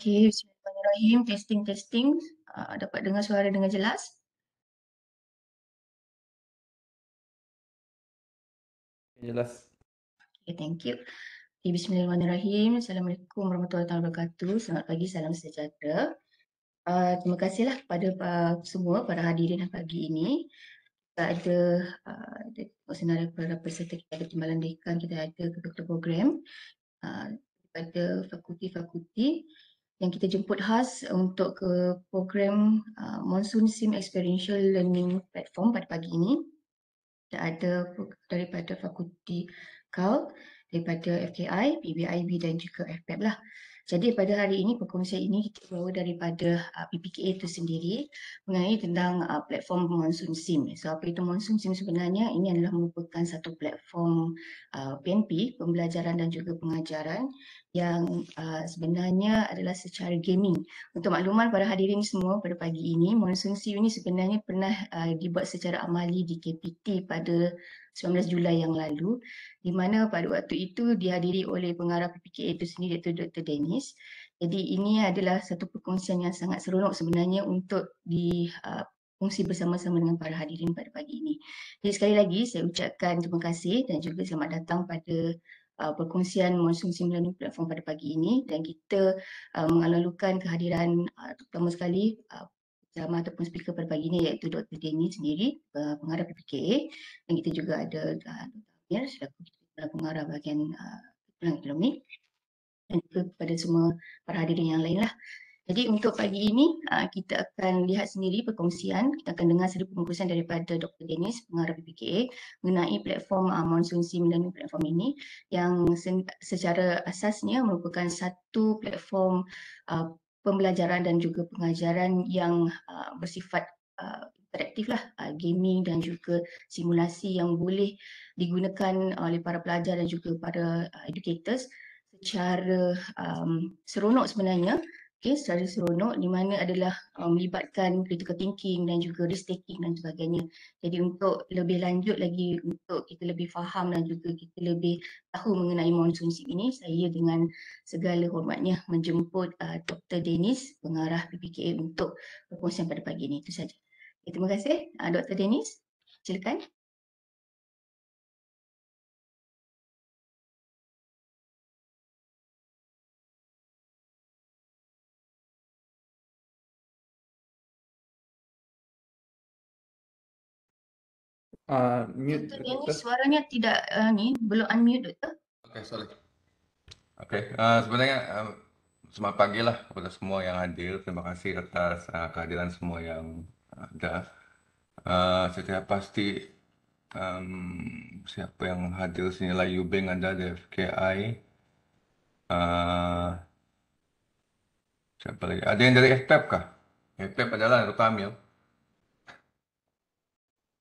Okey, bismillahirrahmanirrahim. Testing, testing. Dapat dengar suara dengan jelas? Jelas. Okay, thank you. Okay, bismillahirrahmanirrahim. Assalamualaikum warahmatullahi wabarakatuh. Selamat pagi, salam sejahtera. Terima kasihlah kepada semua para hadirin pagi ini. Kita ada senarai para peserta, kita ada timbalan dekan, kita ada ketua program daripada fakulti-fakulti yang kita jemput khas untuk ke program Monsoon Sim Experiential Learning Platform pada pagi ini. Kita ada daripada Fakulti KAL, daripada FKI, PBIB dan juga FPEP lah. Jadi pada hari ini perkongsian ini kita bawa daripada PPKA itu sendiri mengenai tentang platform Monsoon Sim. So apa itu Monsoon Sim sebenarnya? Ini adalah merupakan satu platform PNP, pembelajaran dan juga pengajaran yang sebenarnya adalah secara gaming. Untuk makluman para hadirin semua pada pagi ini, Monsoon Sim ini sebenarnya pernah dibuat secara amali di KPT pada 19 Julai yang lalu, di mana pada waktu itu dihadiri oleh pengarah PPKA itu sendiri iaitu Dr. Dennis. Jadi ini adalah satu perkongsian yang sangat seronok sebenarnya untuk kongsi bersama-sama dengan para hadirin pada pagi ini. Jadi sekali lagi saya ucapkan terima kasih dan juga selamat datang pada perkongsian Monsoon Sim Learning Platform pada pagi ini, dan kita mengalu-alukan kehadiran terutama sekali ceramah ataupun speaker pada pagi ini iaitu Dr. Dennis sendiri, pengarah PPKA, dan kita juga ada Dr. Amir selaku pengarah bahagian akademik, dan juga kepada semua para hadirin yang lain lah. Jadi untuk pagi ini kita akan lihat sendiri perkongsian, kita akan dengar sedikit perkongsian daripada Dr. Dennis, pengarah PPKA mengenai platform Monsoon Sim Learning Platform ini yang secara asasnya merupakan satu platform pembelajaran dan juga pengajaran yang bersifat interaktif lah, gaming dan juga simulasi yang boleh digunakan oleh para pelajar dan juga para educators secara seronok sebenarnya. Okay, secara seronok di mana adalah melibatkan critical thinking dan juga risk taking dan sebagainya. Jadi untuk lebih lanjut lagi, untuk kita lebih faham dan juga kita lebih tahu mengenai Monsoon Sim ini, saya dengan segala hormatnya menjemput Dr. Dennis, pengarah PPKA untuk perkongsian pada pagi ini. Itu saja. Okay, terima kasih Dr. Dennis. Silakan. Mute Dr. doktor. Dennis, suaranya tidak belum unmute, Doktor. Oke, sorry. Oke, sebenarnya selamat pagi lah kepada semua yang hadir. Terima kasih atas kehadiran semua yang ada. Secara pasti siapa yang hadir sini lah, Yubeng ada, dari FKI. Siapa lagi? Ada yang dari FPEP kah? FPEP adalah Dr. Amil.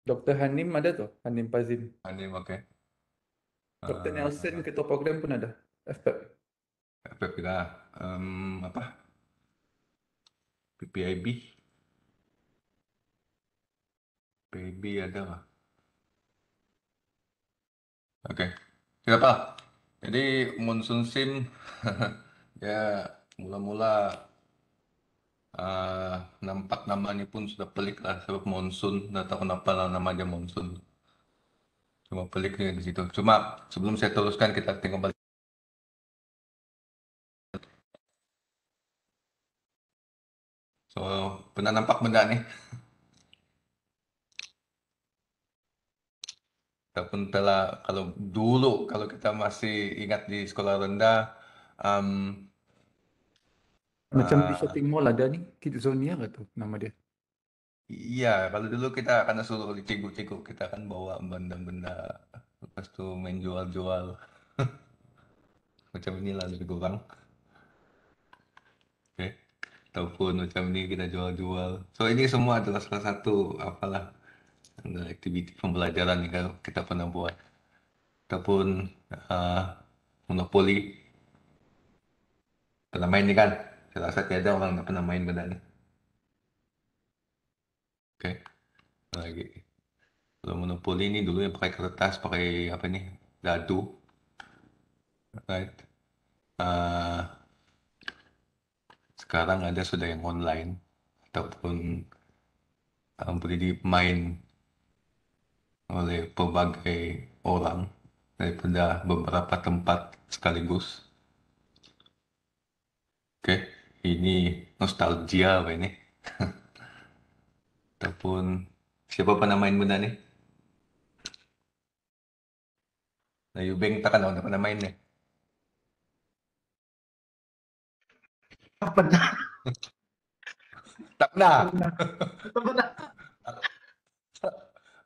Dr. Hanim ada tuh, Hanim Pazim. Anim, oke. Dr. Nelson ketua program pun ada. FPEP. FPEP juga. Apa? PPIB. PIB ada lah. Oke. Tidak apa. Jadi Monsoon Sim ya mula-mula nampak namanya pun sudah pelik lah, sebab monsun. Nggak tahu kenapa lah namanya monsun. Cuma pelik di situ. Cuma sebelum saya teruskan, kita tengok balik. So, pernah nampak benda nih? Ataupun telah, kalau dulu, kalau kita masih ingat di sekolah rendah, Macam di shopping mall ada nih, Kidzonia nggak tuh nama dia? iya, kalau dulu kita akan suruh di cikgu-cikgu, kita akan bawa benda-benda, lepas tu main jual-jual. Macam inilah lebih kurang. Oke. Ataupun macam ni kita jual-jual. So ini semua adalah salah satu apalah aktiviti pembelajaran yang kita pernah buat. Ataupun uh, monopoli. Pernah main ni kan? Saya rasa tiada orang yang pernah main benda ni. Oke. Lagi. Kalau monopoli ni dulu yang pakai kertas, pakai apa ni? Dadu. Right. Uh, sekarang ada sudah yang online ataupun boleh dimain oleh pelbagai orang daripada beberapa tempat sekaligus. Oke, ini nostalgia apa ini? Ataupun siapa pernah main benda ni? Nah, Yubeng takkan orang pernah main ni. Tak pernah. Tak pernah. Tak pernah.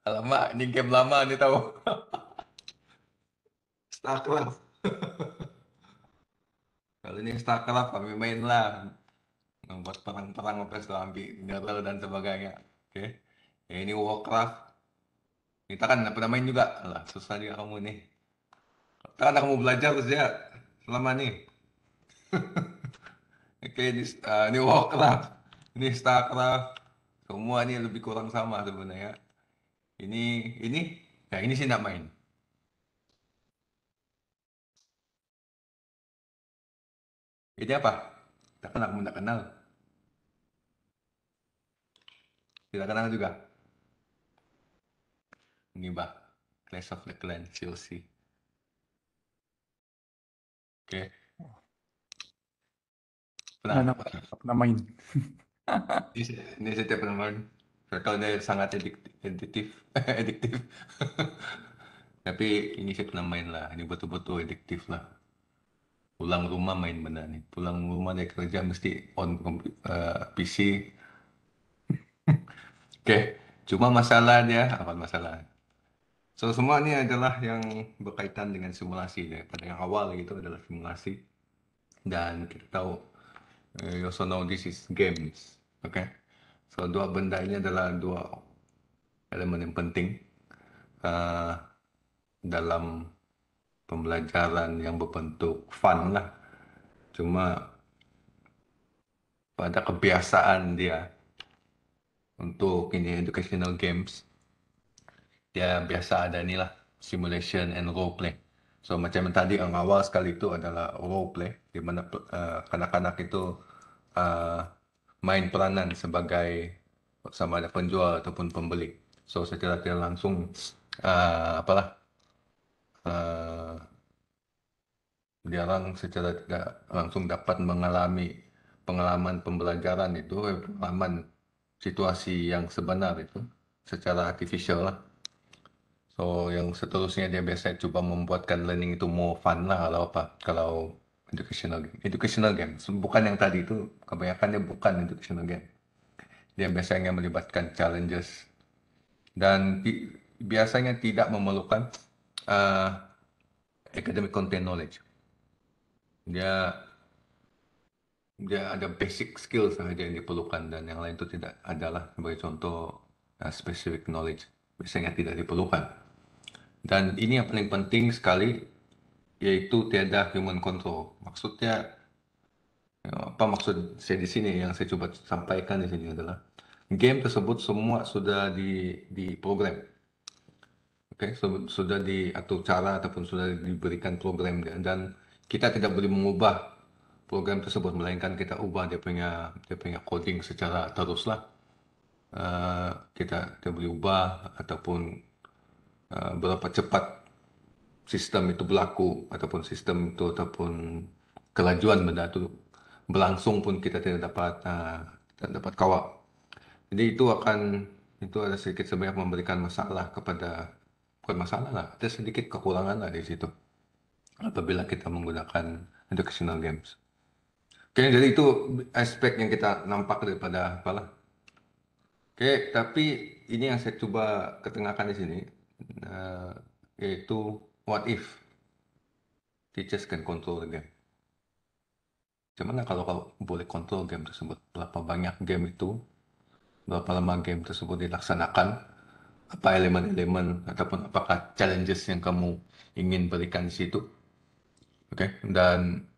Alamak, ini game lama ni tahu. StarCraft. Kalau ini StarCraft kami main lah. Membuat perang-perang apa setelah ambil mineral dan sebagainya. Oke. Ini Warcraft. Kita kan pernah main juga. Alah, susah juga kamu nih. Takkan kamu belajar saja selama ni. Oke, ini Warcraft. Ini StarCraft. Semua ni lebih kurang sama sebenarnya. Ini, ya ini sih nak main. Ini apa? Takkan aku tak kenal. Tidak kenal juga. Ini bah, Clash of the Clans, COC. Oke. Pernah? Tak pernah main. Ini saya tidak pernah main. Kalau dia sangat adiktif. Adiktif. Tapi ini saya pernah main lah. Ini betul-betul adiktif lah. Pulang rumah main benda ni. Pulang rumah dari kerja mesti on PC. Oke. Cuma masalah dia, apa masalah? So semua ni adalah yang berkaitan dengan simulasi. Daripada yang awal itu adalah simulasi. Dan kita tahu, you also know this is games. Okay? So dua benda ini adalah dua elemen yang penting dalam pembelajaran yang berbentuk fun lah. Cuma pada kebiasaan dia untuk ini educational games, dia biasa ada ni lah, simulation and role play. So macam yang tadi yang awal sekali itu adalah role play, di mana kanak-kanak itu main peranan sebagai sama ada penjual ataupun pembeli. So secara tidak langsung dia orang secara tidak langsung dapat mengalami pengalaman pembelajaran itu, pengalaman situasi yang sebenar itu secara artificial lah. So yang seterusnya dia biasa cuba membuatkan learning itu more fun lah kalau educational game. Bukan yang tadi itu, kebanyakan dia bukan educational game. Dia biasanya melibatkan challenges dan biasanya tidak memerlukan academic content knowledge. Dia ada basic skill sahaja yang diperlukan dan yang lain itu tidak adalah. Sebagai contoh, specific knowledge biasanya tidak diperlukan. Dan ini yang paling penting sekali, yaitu tiada human control. Maksudnya, apa maksud saya di sini yang saya coba sampaikan di sini adalah game tersebut semua sudah diprogram. Okay, sudah diatur cara ataupun sudah diberikan program dan kita tidak boleh mengubah program tersebut, melainkan kita ubah dia punya coding secara teruslah. Kita boleh ubah ataupun berapa cepat sistem itu berlaku ataupun sistem itu ataupun kelajuan benda itu berlangsung pun kita tidak dapat kawal. Jadi itu ada sedikit sebanyak memberikan masalah kepada, bukan masalah lah, ada sedikit kekurangan lah di situ apabila kita menggunakan educational games. Oke, jadi itu aspek yang kita nampak daripada apalah. Oke, tapi ini yang saya coba ketengahkan di sini, yaitu what if teachers can control the game. Macam mana kalau kau boleh kontrol game tersebut? Berapa banyak game itu? Berapa lama game tersebut dilaksanakan? Apa elemen-elemen ataupun apakah challenges yang kamu ingin berikan di situ? Oke, dan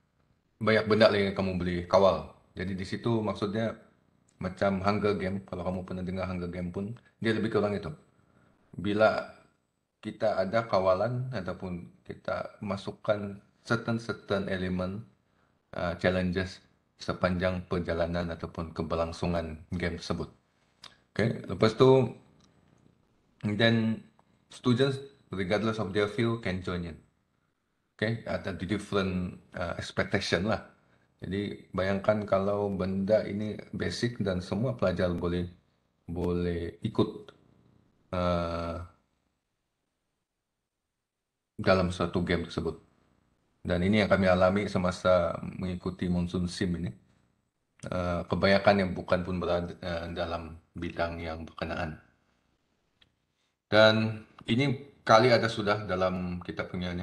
banyak benda lagi yang kamu boleh kawal. Jadi di situ maksudnya macam Hunger Game. Kalau kamu pernah dengar Hunger Game pun, dia lebih kurang itu. Bila kita ada kawalan ataupun kita masukkan certain elemen challenges sepanjang perjalanan ataupun keberlangsungan game tersebut. Okay, lepas tu, then students regardless of their field can join in. Okay, ada di different expectation lah. Jadi bayangkan kalau benda ini basic dan semua pelajar boleh ikut uh, dalam suatu game tersebut. Dan ini yang kami alami semasa mengikuti Monsoon Sim ini. Kebanyakan yang bukan pun berada dalam bidang yang berkenaan. Dan ini kali ada sudah dalam kita punya ni.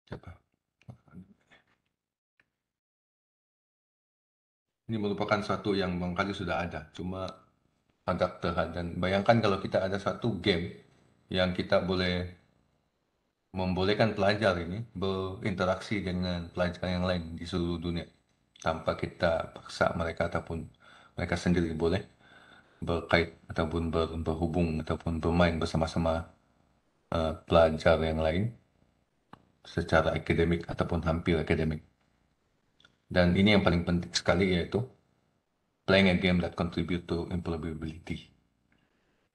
Siapa? Ini merupakan satu yang barangkali sudah ada, cuma agak terhad. Dan bayangkan kalau kita ada satu game yang kita boleh membolehkan pelajar ini berinteraksi dengan pelajar yang lain di seluruh dunia tanpa kita paksa mereka ataupun mereka sendiri boleh berkait ataupun berhubung ataupun bermain bersama-sama pelajar yang lain secara akademik ataupun hampir akademik. Dan ini yang paling penting sekali, iaitu playing a game that contribute to employability.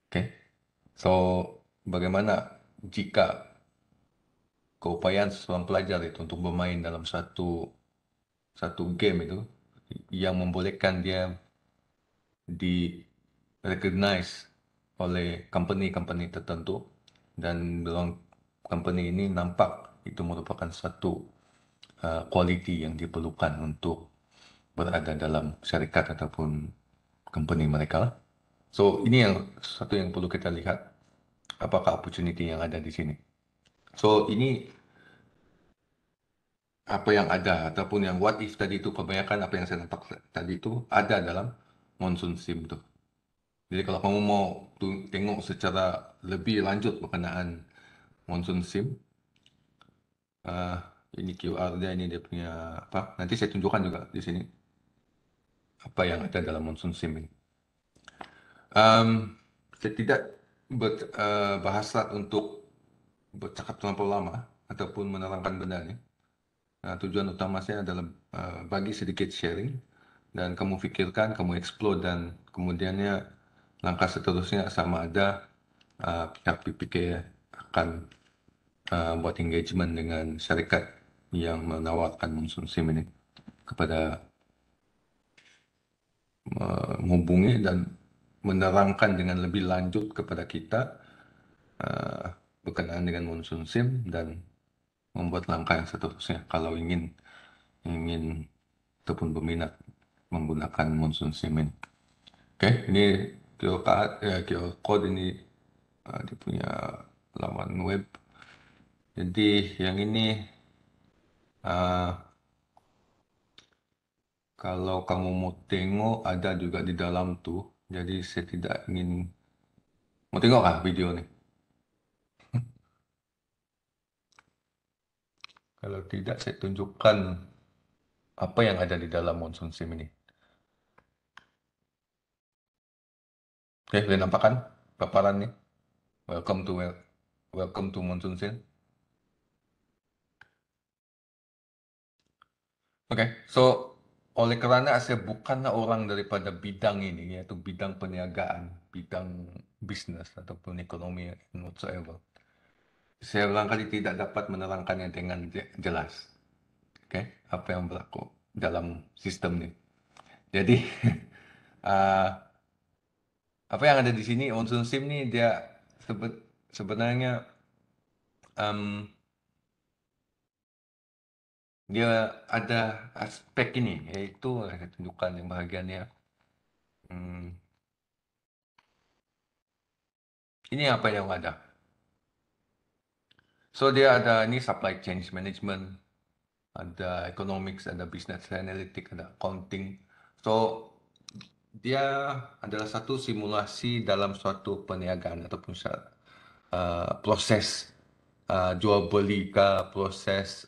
Okay, so bagaimana jika keupayaan seorang pelajar itu untuk bermain dalam satu game itu yang membolehkan dia di recognize oleh company-company tertentu, dan dalam company ini nampak itu merupakan satu quality yang diperlukan untuk berada dalam syarikat ataupun company mereka. So ini yang satu yang perlu kita lihat, apakah opportunity yang ada di sini. So ini apa yang ada ataupun yang what if tadi itu, kebanyakan apa yang saya nampak tadi itu ada dalam Monsoon Sim tu. Jadi kalau kamu mau tengok secara lebih lanjut berkenaan Monsoon Sim, ini QR dia, ini dia punya apa? Nanti saya tunjukkan juga di sini apa yang ada dalam Monsoon Sim ini. Saya tidak berhasrat untuk bercakap terlampau lama ataupun menerangkan benda ni. Tujuan utama saya adalah bagi sedikit sharing dan kamu fikirkan, kamu explore, dan kemudiannya langkah seterusnya sama ada pihak PPK akan buat engagement dengan syarikat yang menawarkan Monsoon Sim ini kepada menghubungi dan menerangkan dengan lebih lanjut kepada kita berkenaan dengan Monsoon Sim dan membuat langkah yang seterusnya kalau ingin ataupun berminat menggunakan Monsoon Sim ini. Okay, ini QR code ini dia punya laman web. Jadi yang ini kalau kamu mau tengok ada juga di dalam tu. Jadi saya tidak ingin mau tengok lah video ni. Kalau tidak, saya tunjukkan apa yang ada di dalam Monsoon Sim ini. Oke, kalian nampak kan paparan ni? Welcome to Monsoon Sim. Oke, so oleh kerana saya bukanlah orang daripada bidang ini, iaitu bidang perniagaan, bidang bisnes ataupun ekonomi whatsoever, saya barangkali tidak dapat menerangkannya dengan jelas. Oke, apa yang berlaku dalam sistem ini. Jadi apa yang ada di sini, Monsoon Sim ni dia sebenarnya dia ada aspek ini, iaitu saya tunjukkan yang bahagiannya. Ini apa yang ada. So dia ada ini supply chain management, ada economics, ada business analytics, ada accounting. So dia adalah satu simulasi dalam suatu perniagaan ataupun proses jual beli ke, proses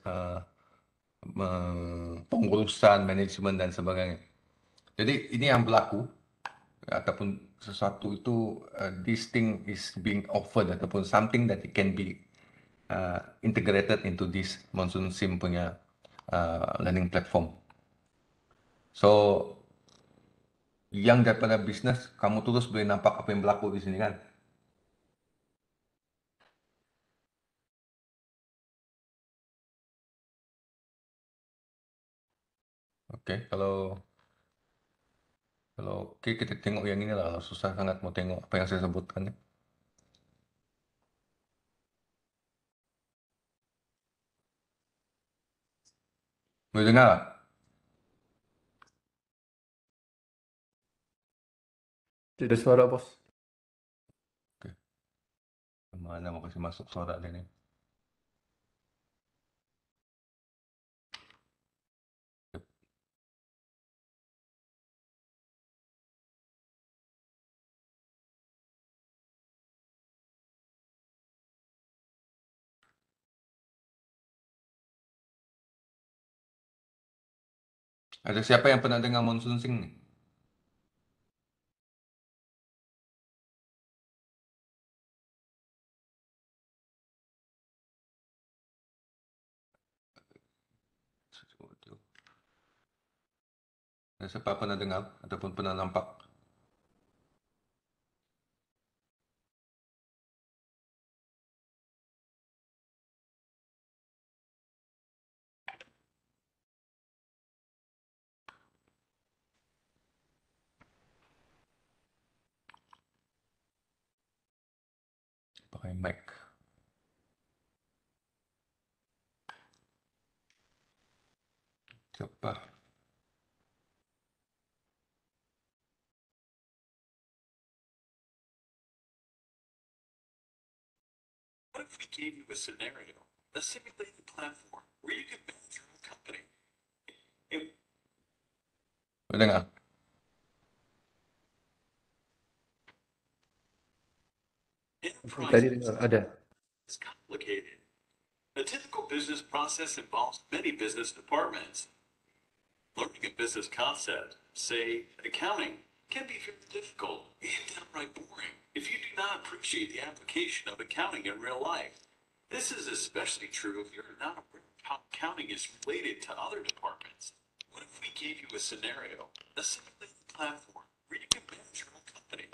pengurusan, manajemen dan sebagainya. Jadi ini yang berlaku ataupun sesuatu itu this thing is being offered ataupun something that it can be integrated into this Monsoon Sim punya learning platform. So, yang daripada bisnes, kamu terus boleh nampak apa yang berlaku di sini kan? Okey, kalau okey kita tengok yang ini lah. Kalau susah sangat mau tengok apa yang saya sebutkan ni. Boleh dengar tak? Tidak ada suara, bos. Okey. Mana mau kasih masuk suara dia ni? Ada siapa yang pernah dengar Monsoon Sing ni? Ada siapa pernah dengar ataupun pernah nampak? Pakai mic. Siapa? What if we gave you a scenario, a simulated platform where you could build your own company? Boleh dengar? Tadi dengar ada. It's complicated. A typical business process involves many business departments. Learning a business concept, say accounting, can be very difficult and downright boring if you do not appreciate the application of accounting in real life. This is especially true if you're not aware of how accounting is related to other departments. What if we gave you a scenario, a simulated platform where you can manage your own company?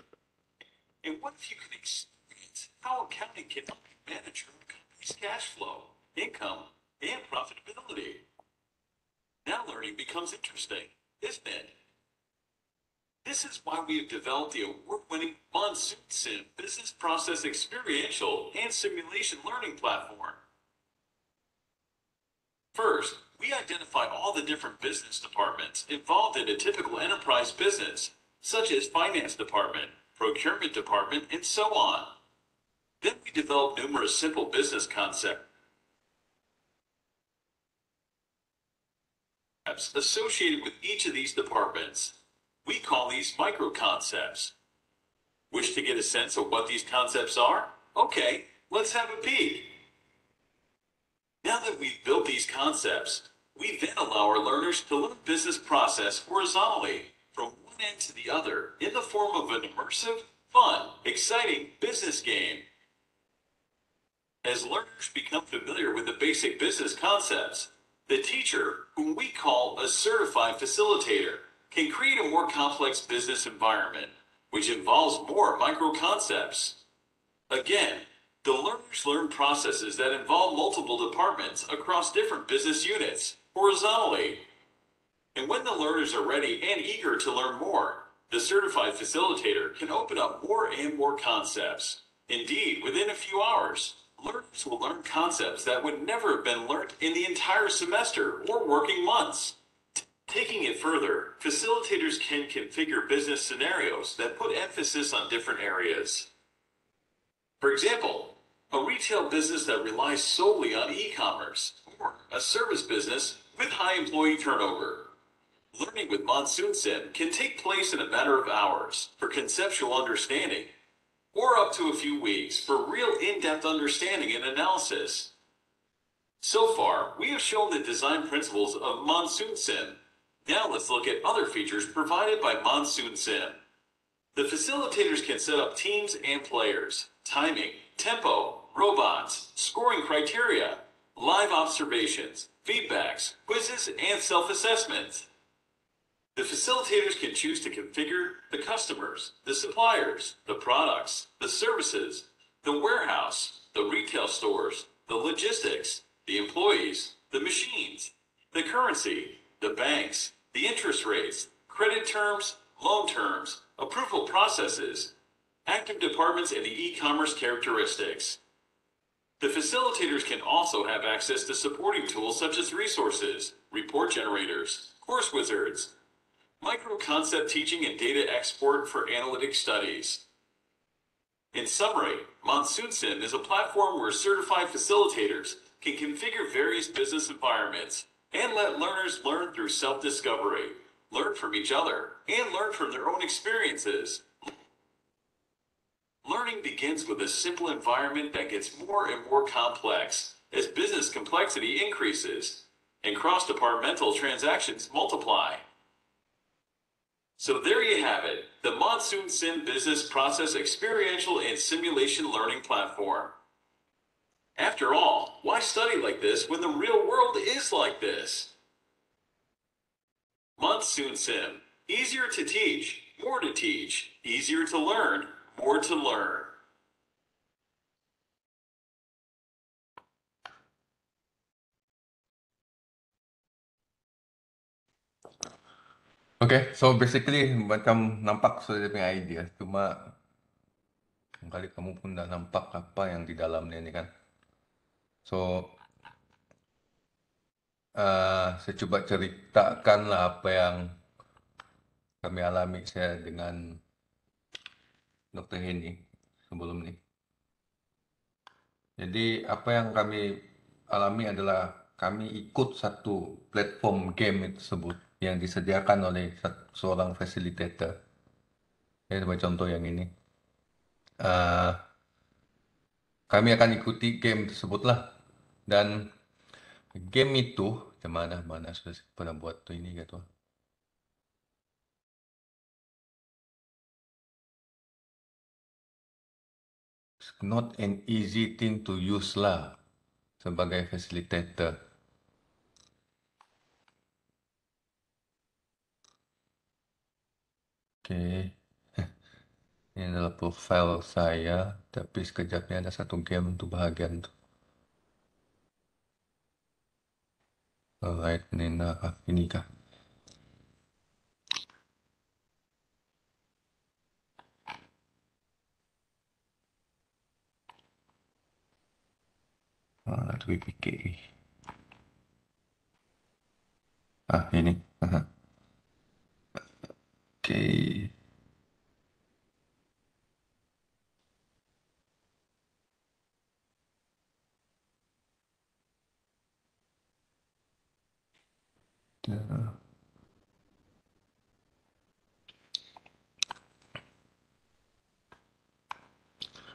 And what if you could experience how accounting can help you manage your own company's cash flow, income, and profitability? Now learning becomes interesting, isn't it? This is why we have developed the award-winning Monsoon Sim Business Process Experiential and Simulation Learning Platform. First, we identify all the different business departments involved in a typical enterprise business, such as finance department, procurement department, and so on. Then we develop numerous simple business concepts associated with each of these departments. We call these micro concepts. Wish to get a sense of what these concepts are? Okay, let's have a peek. Now that we've built these concepts, we then allow our learners to learn business process horizontally from one end to the other in the form of an immersive, fun, exciting business game. As learners become familiar with the basic business concepts, the teacher, whom we call a certified facilitator, can create a more complex business environment, which involves more micro concepts. Again, the learners learn processes that involve multiple departments across different business units, horizontally. And when the learners are ready and eager to learn more, the certified facilitator can open up more and more concepts. Indeed, within a few hours, learners will learn concepts that would never have been learned in the entire semester or working months. Taking it further, facilitators can configure business scenarios that put emphasis on different areas. For example, a retail business that relies solely on e-commerce, or a service business with high employee turnover. Learning with Monsoon Sim can take place in a matter of hours for conceptual understanding, or up to a few weeks for real in-depth understanding and analysis. So far, we have shown the design principles of Monsoon Sim. Now let's look at other features provided by Monsoon Sim. The facilitators can set up teams and players, timing, tempo, robots, scoring criteria, live observations, feedbacks, quizzes, and self-assessments. The facilitators can choose to configure the customers, the suppliers, the products, the services, the warehouse, the retail stores, the logistics, the employees, the machines, the currency, the banks, the interest rates, credit terms, loan terms, approval processes, active departments, and the e-commerce characteristics. The facilitators can also have access to supporting tools such as resources, report generators, course wizards, micro-concept teaching, and data export for analytic studies. In summary, Monsoon Sim is a platform where certified facilitators can configure various business environments and let learners learn through self-discovery, learn from each other, and learn from their own experiences. Learning begins with a simple environment that gets more and more complex as business complexity increases and cross-departmental transactions multiply. So there you have it, the Monsoon Sim Business Process Experiential and Simulation Learning Platform. After all, why study like this when the real world is like this? Monsoon Sim, easier to teach, more to teach, easier to learn, more to learn. Okay, so basically macam nampak saya punya idea, cuma kali kamu pun dah nampak apa yang di dalamnya ni kan. So, saya cuba ceritakanlah apa yang kami alami saya dengan Dr. Henny sebelum ni. Jadi apa yang kami alami adalah kami ikut satu platform game tersebut yang disediakan oleh seorang facilitator. Ya, sebagai contoh yang ini. Kami akan ikuti game tersebutlah. Dan game itu, mana sudah pernah buat tuh ini gitu. It's not an easy thing to use lah sebagai facilitator. Oke. Ini adalah profile saya, tapi sekejapnya ada satu game untuk bahagian tuh. Alright, ini kah? Itu PPK. Ini. Oke.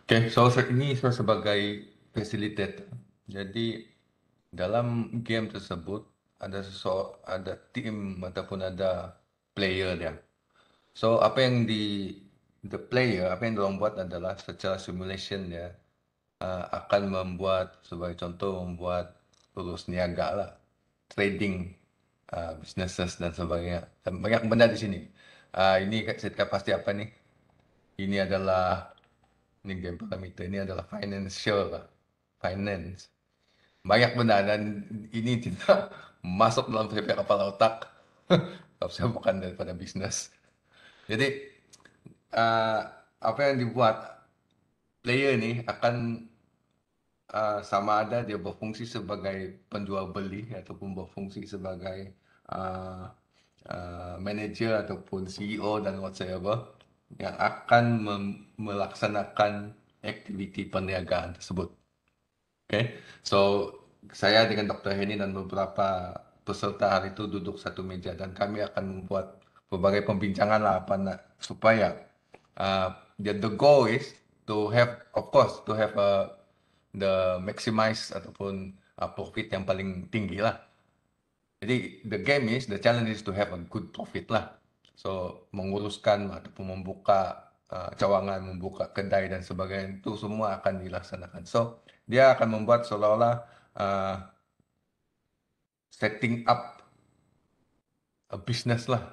Oke, so ini saya sebagai facilitator. Jadi dalam game tersebut ada tim ataupun ada player dia. So apa yang the player apa yang diorang buat adalah secara simulation dia akan membuat sebagai contoh lulus niaga lah, trading, businesses dan sebagainya. Dan banyak benda di sini. Ini saya pasti apa nih? Ini game parameter ini adalah financial lah, finance. Banyak benda dan ini tidak masuk dalam saya punya kepala otak. Kalau saya bukan daripada bisnis. Jadi apa yang dibuat player ni akan sama ada dia berfungsi sebagai penjual beli ataupun berfungsi sebagai manager ataupun CEO dan whatsoever yang akan melaksanakan aktiviti perniagaan tersebut. Okay, so saya dengan Dr. Henny dan beberapa peserta hari itu duduk satu meja dan kami akan membuat berbagai pembincangan lah supaya the goal is to have, of course, to have the maximize ataupun profit yang paling tinggi lah. Jadi the challenge is to have a good profit lah. So menguruskan ataupun membuka cawangan, membuka kedai dan sebagainya itu semua akan dilaksanakan. So dia akan membuat seolah-olah setting up a business lah.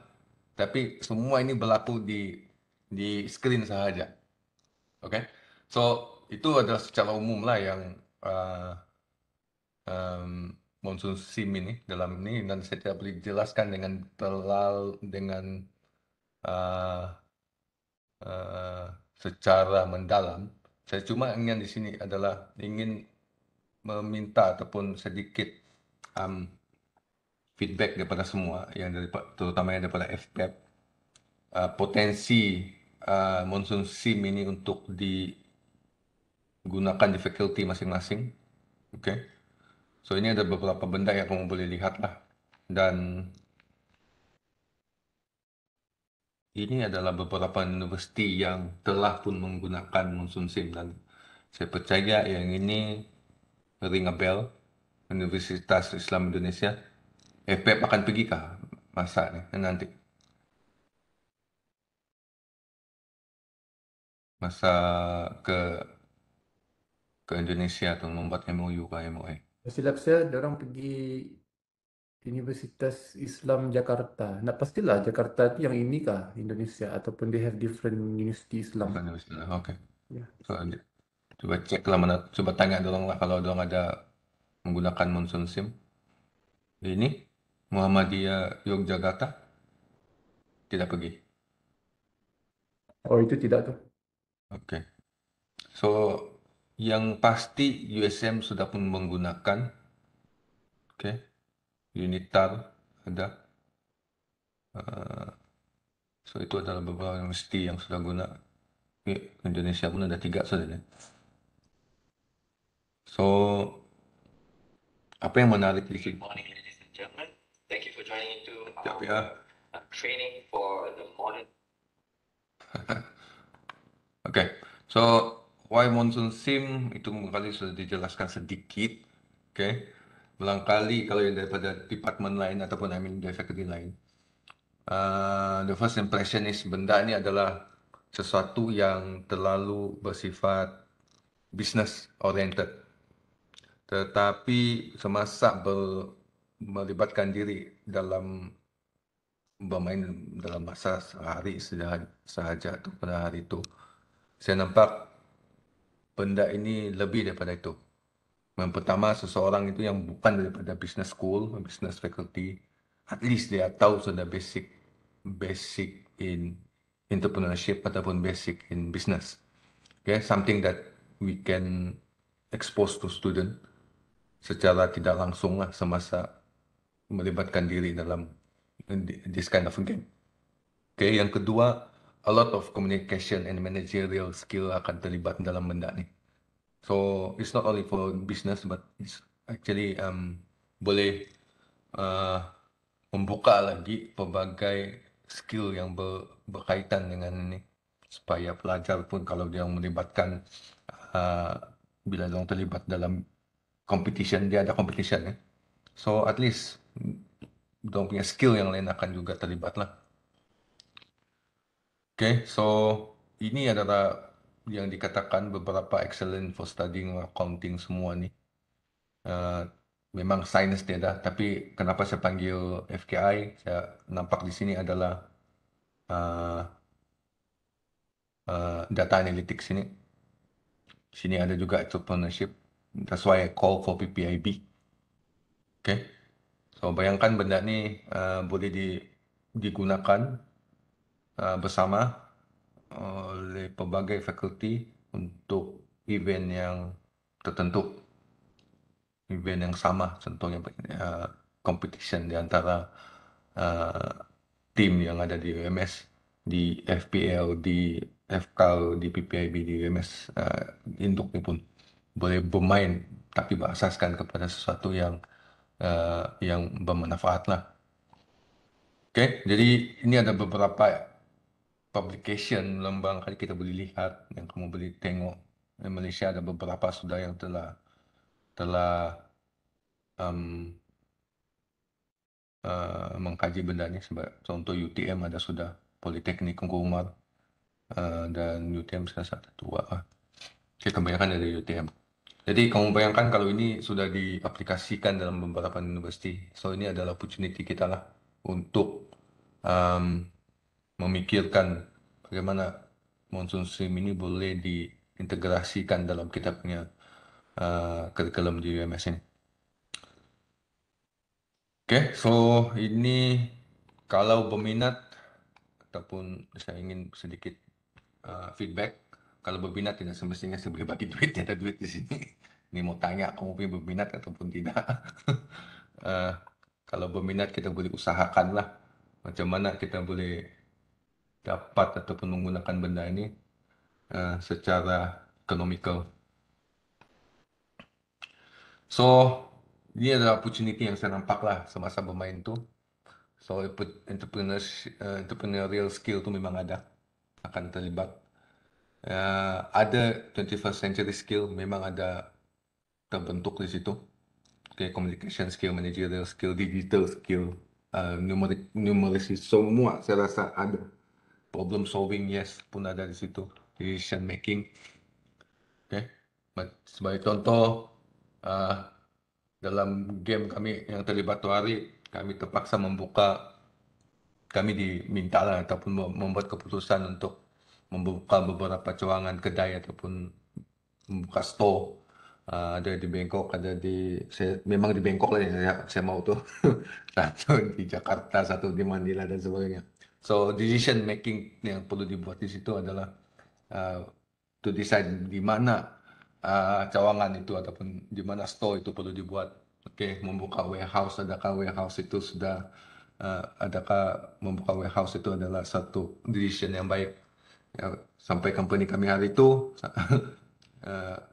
Tapi semua ini berlaku di screen sahaja. Okay? So, itu adalah secara umum lah yang monsoon sim ini dalam ini, dan saya tidak boleh jelaskan dengan uh, secara mendalam. Saya cuma ingin di sini adalah ingin meminta ataupun sedikit feedback daripada semua, terutama yang daripada FPAP, potensi monsoon sim ini untuk digunakan di fakulti masing-masing. Okay? So ini ada beberapa benda yang kamu boleh lihat lah, dan ini adalah beberapa universiti yang telah pun menggunakan monsoon sim, dan saya percaya yang ini ring a bell. Universitas Islam Indonesia, FPAP akan pergi kah masa ni nanti? Masa ke Indonesia atau membuat MOU ke MOA? Silap saya, orang pergi Universitas Islam Jakarta. Nak pastilah Jakarta tu yang ini kah Indonesia ataupun they have different university Islam. Okay. Ya. So, coba cek lah mana, coba tanya dorang lah kalau dorang ada menggunakan monsoon sim. Ini Muhammadiyah Yogyakarta tidak pergi. Oh, itu tidak tu. Okay. So, yang pasti USM sudah pun menggunakan. Okay. Unitar ada. So, itu adalah beberapa universiti yang sudah guna. Indonesia pun ada 3 saja. So, apa yang menarik di sini? Good morning, ladies and gentlemen. Thank you for joining into Sekejap our ya. training for the modern. Okay. So, why monsoon sim itu kali sudah dijelaskan sedikit. Okay. Barangkali kalau yang daripada department lain ataupun dari fakulti lain, the first impression is benda ni adalah sesuatu yang terlalu bersifat business oriented. Tetapi semasa melibatkan diri dalam bermain dalam masa sehari sahaja atau pada hari itu, saya nampak benda ini lebih daripada itu. Yang pertama, seseorang itu yang bukan daripada business school, business faculty, at least dia tahu sudah basic in entrepreneurship ataupun basic in business. Okay, something that we can expose to student secara tidak langsung lah semasa melibatkan diri dalam this kind of game. Okay, yang kedua, a lot of communication and managerial skill akan terlibat dalam benda ni. So it's not only for business, but it's actually boleh membuka lagi pelbagai skill yang berkaitan dengan ini, supaya pelajar pun kalau dia melibatkan bila dia terlibat dalam competition, dia ada competition ya. So at least dia punya skill yang lain akan juga terlibat lah. Okay, so ini adalah yang dikatakan beberapa excellent for studying accounting semua ni. Memang sains dia dah, tapi kenapa saya panggil FKI, saya nampak di sini adalah data analytics ini. Sini ada juga entrepreneurship. That's why I call for PPIB. Okay. So bayangkan benda ni boleh digunakan bersama oleh pelbagai fakulti untuk event yang tertentu, event yang sama, contohnya competition di antara tim yang ada di UMS, di FPL, di FKAL, di PPIB, di UMS, induk ni pun boleh bermain tapi berasaskan kepada sesuatu yang bermanfaat lah. Okay, jadi ini ada beberapa publication lembang kali kita boleh lihat, yang kamu boleh tengok. Di Malaysia ada beberapa sudah yang telah mengkaji benda ni. Sebab contoh UTM ada sudah, Politeknik Tengku Umar, dan UTM saya satu dua. Okay, kebanyakan dari UTM. Jadi kamu bayangkan kalau ini sudah diaplikasikan dalam beberapa universiti. So ini adalah opportunity kita lah untuk um, memikirkan bagaimana monsoon stream ini boleh diintegrasikan dalam kita punya kurikulum di UMS ini. Oke, so ini kalau berminat ataupun saya ingin sedikit feedback. Kalau berminat tidak semestinya saya boleh bagi duit, tidak ada duit di sini. Ini mau tanya kamu punya berminat ataupun tidak. Kalau berminat kita boleh usahakan lah macam mana kita boleh dapat ataupun menggunakan benda ini secara economical. So, ini adalah opportunity yang saya nampak lah semasa bermain tu. So, entrepreneurial skill tu memang akan terlibat. Ada 21st century skill memang ada terbentuk di situ. Okay, communication skill, managerial skill, digital skill, numeracy, semua saya rasa ada. Problem solving, yes, pun ada di situ. Decision making. Okay. Sebagai contoh, dalam game kami yang terlibat tu hari, kami terpaksa kami diminta lah ataupun membuat keputusan untuk membuka beberapa cawangan kedai ataupun membuka store. Ada di Bangkok, memang di Bangkok lah yang saya mau tuh. Satu di Jakarta, satu di Manila dan sebagainya. So decision making yang perlu dibuat di situ adalah to decide di mana cawangan itu ataupun di mana store itu perlu dibuat. Oke, membuka warehouse, adakah membuka warehouse itu adalah satu decision yang baik. Ya, sampai company kami hari itu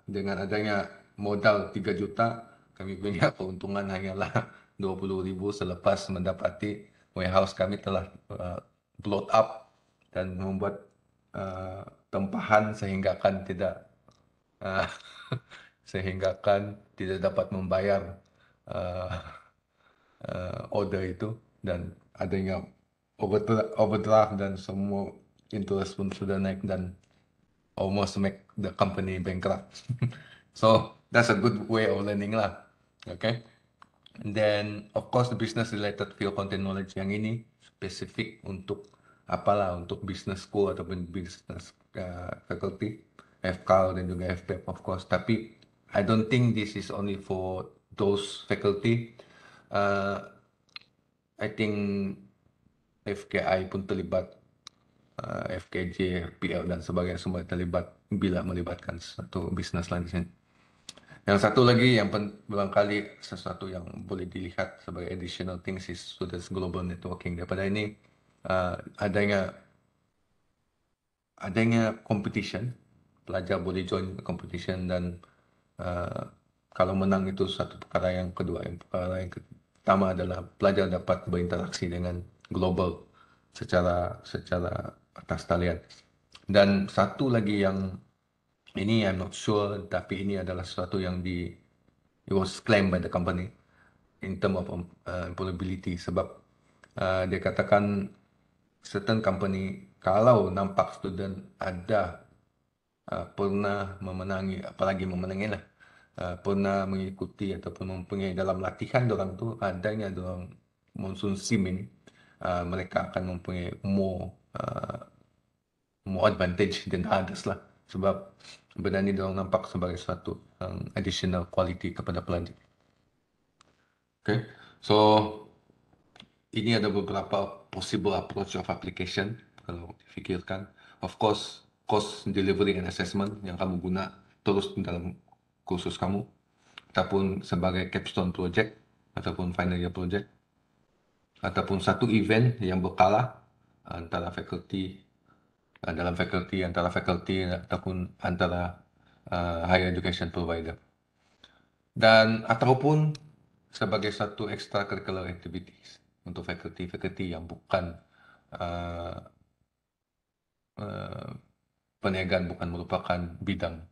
dengan adanya modal 3 juta, kami punya keuntungan hanyalah 20,000 selepas mendapati warehouse kami telah blow up dan membuat tempahan uh, sehingga tidak dapat membayar order itu dan adanya overdraft dan semua interest pun sudah naik dan almost make the company bankrupt. So that's a good way of learning lah. Okay. And then of course the business related field content knowledge yang ini spesifik untuk untuk business school ataupun business faculty, FCAL dan juga FPEP of course. Tapi I don't think this is only for those faculty. I think FKI pun terlibat, FKJ, FPL dan sebagainya semua terlibat bila melibatkan satu bisnes lain di sini. Yang satu lagi yang barangkali sesuatu yang boleh dilihat sebagai additional things is students global networking. Daripada ini adanya competition, pelajar boleh join competition dan kalau menang itu satu perkara yang kedua. Yang pertama adalah pelajar dapat berinteraksi dengan global secara atas talian. Dan satu lagi yang ini I'm not sure, tapi ini adalah sesuatu yang it was claimed by the company in term of employability sebab dia katakan certain company kalau nampak student ada pernah memenangi, apalagi memenangi lah, pernah mengikuti ataupun mempunyai dalam latihan dorang tu adanya dorang monsoon sim ini, mereka akan mempunyai more advantage than others lah sebab benda ni dorang nampak sebagai satu additional quality kepada pelajar. Okay, so ini ada beberapa possible approach of application kalau difikirkan. Of course, course delivery and assessment yang kamu guna terus dalam kursus kamu ataupun sebagai capstone project ataupun final year project ataupun satu event yang berkala antara faculty antara faculty ataupun antara higher education provider dan ataupun sebagai satu extracurricular activities untuk faculty yang bukan perniagaan, bukan merupakan bidang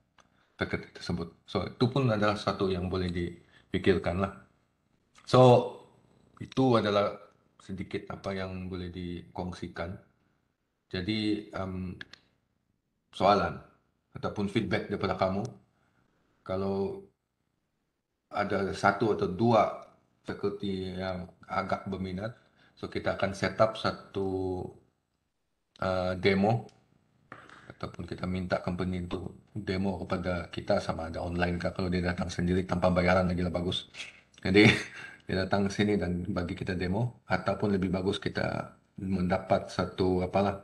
faculty tersebut. So itu pun adalah satu yang boleh dipikirkan lah. So itu adalah sedikit apa yang boleh dikongsikan. Jadi soalan ataupun feedback daripada kamu, kalau ada satu atau dua faculty yang agak berminat, so kita akan set up satu demo ataupun kita minta company untuk demo kepada kita, sama ada online kah, kalau dia datang sendiri tanpa bayaran lagi lah bagus. Jadi dia datang sini dan bagi kita demo, ataupun lebih bagus kita mendapat satu apalah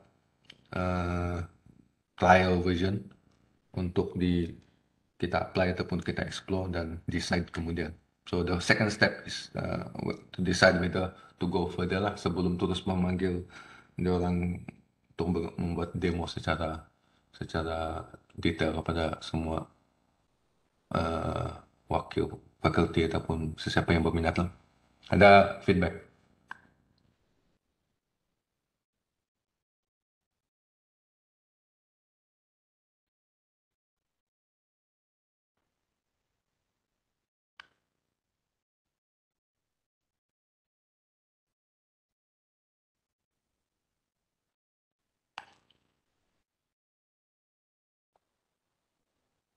trial version untuk kita apply ataupun kita explore dan decide kemudian. So the second step is to decide whether to go further lah, sebelum terus memanggil dia orang untuk membuat demo secara detail kepada semua wakil fakulti ataupun sesiapa yang berminat lah. Ada feedback?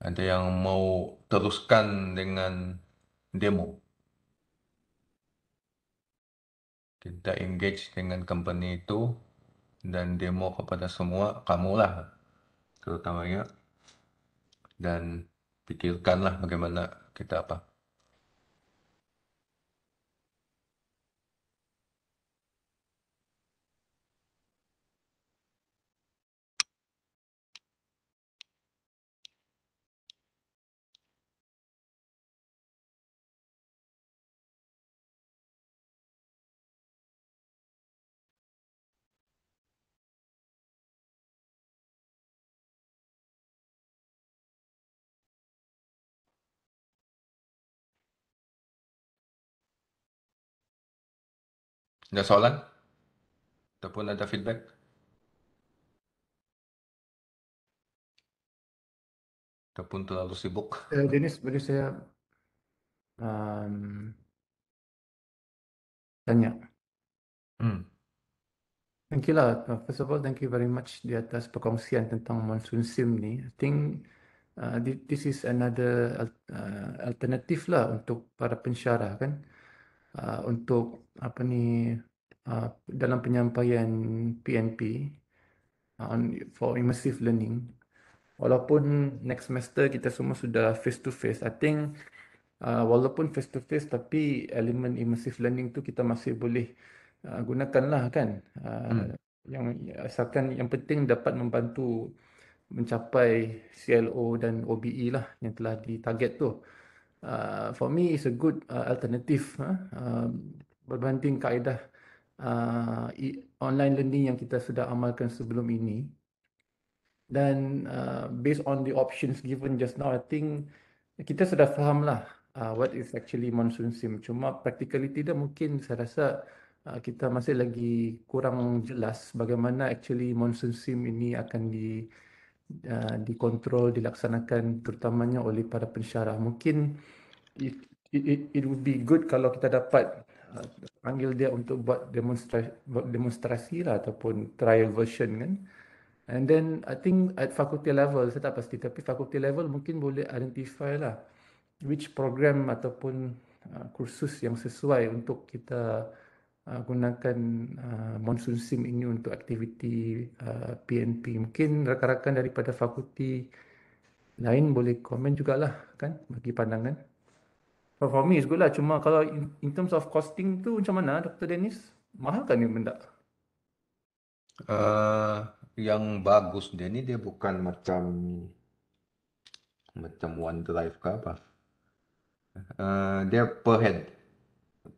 Ada yang mau teruskan dengan demo? Kita engage dengan company itu dan demo kepada semua kamulah terutamanya, dan pikirkanlah bagaimana kita apa. Ada soalan? Ataupun ada feedback? Ataupun terlalu sibuk? Dennis, boleh saya tanya? Thank you lah. First of all, thank you very much di atas perkongsian tentang monsoon sim ni. I think this is another alternatif lah untuk para pensyarah kan. Untuk apa ni dalam penyampaian PNP for immersive learning. Walaupun next semester kita semua sudah face to face, I think walaupun face to face tapi elemen immersive learning tu kita masih boleh gunakanlah kan. Yang asalkan yang penting dapat membantu mencapai CLO dan OBE lah yang telah ditarget tu. For me it's a good alternative berbanding kaedah online learning yang kita sudah amalkan sebelum ini. Dan based on the options given just now, I think kita sudah faham lah what is actually monsoon sim. Cuma practicality dia mungkin saya rasa kita masih lagi kurang jelas bagaimana actually monsoon sim ini akan dikontrol, dilaksanakan terutamanya oleh para pensyarah. Mungkin it would be good kalau kita dapat panggil dia untuk buat demonstrasi lah ataupun trial version kan. And then I think at faculty level, saya tak pasti, tapi faculty level mungkin boleh identify lah which program ataupun kursus yang sesuai untuk kita gunakan monsoon sim ini untuk aktiviti PNP. Mungkin rakan-rakan daripada fakulti lain boleh komen jugalah kan, bagi pandangan. For me it's good lah, cuma kalau in terms of costing tu macam mana Dr. Dennis? Mahal kan ni benda? Yang bagus dia ni dia bukan macam OneDrive ke apa. Dia per head.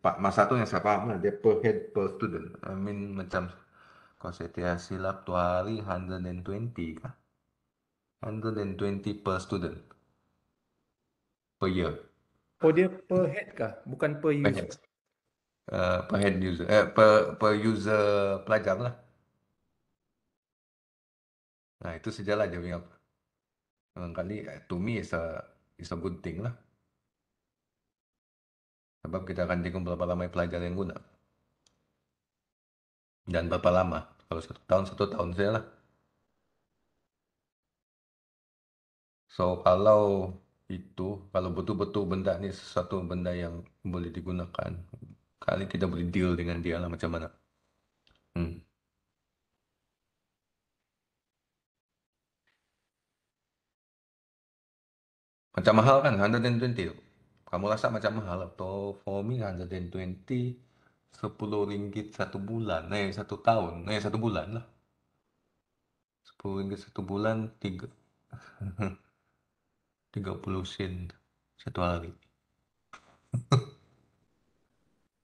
Masa tu yang saya faham lah, dia per head per student. I mean macam kalau saya tidak silap 2 hari 120 kah? 120 per student per year. Oh dia per head kah? Bukan per user? Per head user. Per user pelajar lah. Nah itu sejalan dia punya. Barangkali to me is a good thing lah. Sebab kita akan tengok berapa ramai pelajar yang guna. Dan berapa lama. Kalau 1 tahun saja lah. So kalau itu kalau betul-betul benda ni sesuatu benda yang boleh digunakan, kali kita boleh deal dengan dia lah macam mana. Macam mahal kan 120 tu. Kamu rasa macam mahal atau for me 120 RM10 satu bulan, satu tahun, satu bulan lah. RM10 satu bulan 30 sen satu hari.